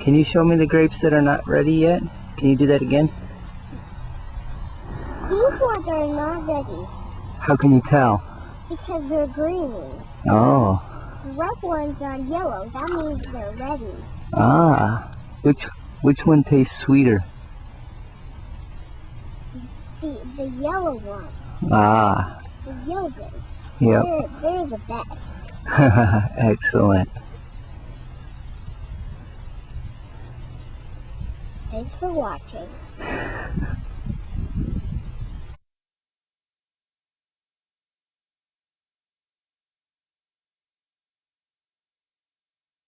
Can you show me the grapes that are not ready yet? Can you do that again? These ones are not ready. How can you tell? Because they're green. Oh. The red ones are yellow. That means they're ready. Ah. Which one tastes sweeter? The yellow one. Ah. The yogurt. Yep. They're the best. Excellent. Thanks for watching.